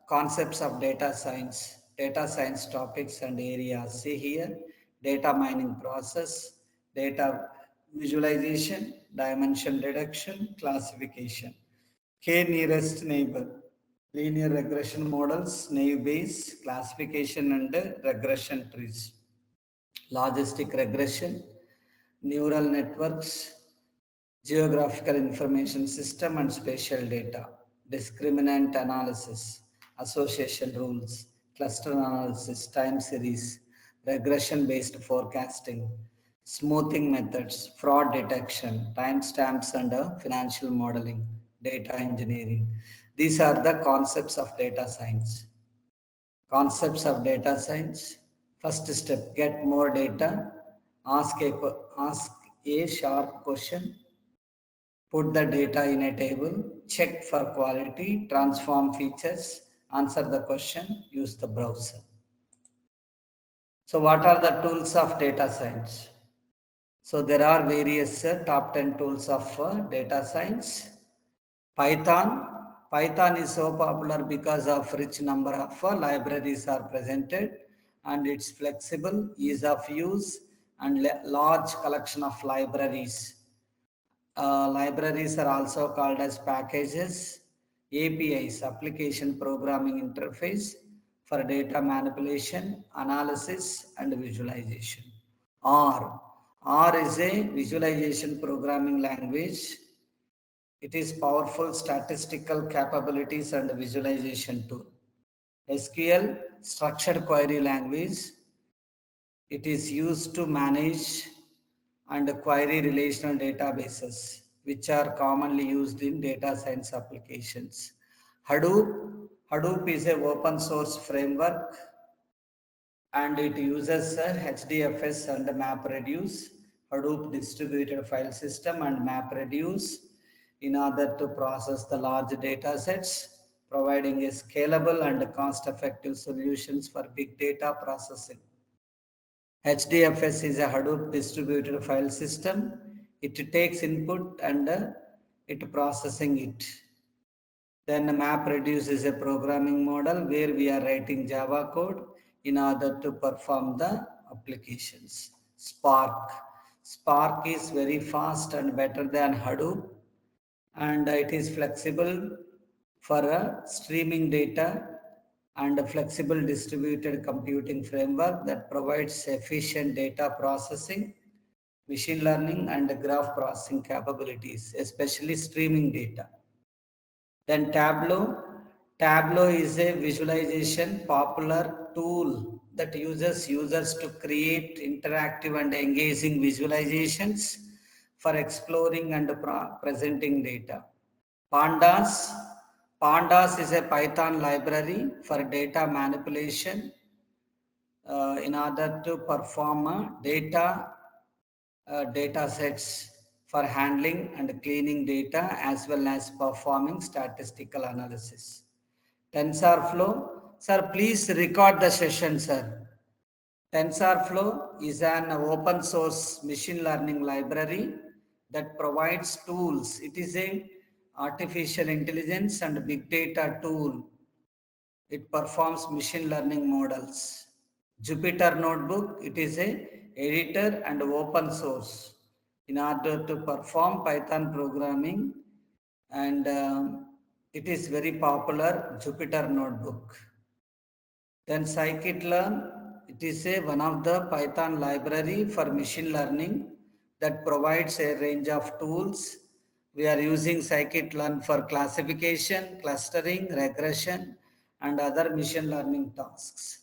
concepts of data science topics and areas. See here, data mining process, data visualization, dimension reduction, classification. K nearest neighbor, linear regression models, naive Bayes, classification and regression trees, logistic regression, neural networks, geographical information system and spatial data, discriminant analysis, association rules, cluster analysis, time series, regression-based forecasting, smoothing methods, fraud detection, timestamps and financial modeling, data engineering. These are the concepts of data science. Concepts of data science. First step, get more data. Ask a sharp question. Put the data in a table. Check for quality. Transform features. Answer the question. Use the browser. So what are the tools of data science? So there are various top 10 tools of data science. Python is so popular because of rich number of libraries are presented, and it's flexible, ease of use, and large collection of libraries. Libraries are also called as packages, APIs, application programming interface, for data manipulation, analysis, and visualization. R. R is a visualization programming language. It is powerful statistical capabilities and visualization tool. SQL, structured query language. It is used to manage and query relational databases, which are commonly used in data science applications. Hadoop is an open source framework, and it uses HDFS and MapReduce, Hadoop distributed file system and MapReduce, in order to process the large data sets, providing a scalable and cost-effective solutions for big data processing. HDFS is a Hadoop distributed file system. It takes input and it processing it. Then MapReduce is a programming model where we are writing Java code in order to perform the applications. Spark is very fast and better than Hadoop, and it is flexible for streaming data, and a flexible distributed computing framework that provides efficient data processing, machine learning, and graph processing capabilities, especially streaming data. Then Tableau is a visualization popular tool that uses users to create interactive and engaging visualizations for exploring and presenting data. Pandas is a Python library for data manipulation in order to perform data sets for handling and cleaning data, as well as performing statistical analysis. TensorFlow, sir, please record the session, sir. TensorFlow is an open source machine learning library that provides tools. It is a artificial intelligence and big data tool. It performs machine learning models. Jupyter Notebook, it is a editor and open source in order to perform Python programming, and it is very popular, Jupyter Notebook. Then scikit-learn, it is one of the Python library for machine learning that provides a range of tools. We are using scikit-learn for classification, clustering, regression, and other machine learning tasks.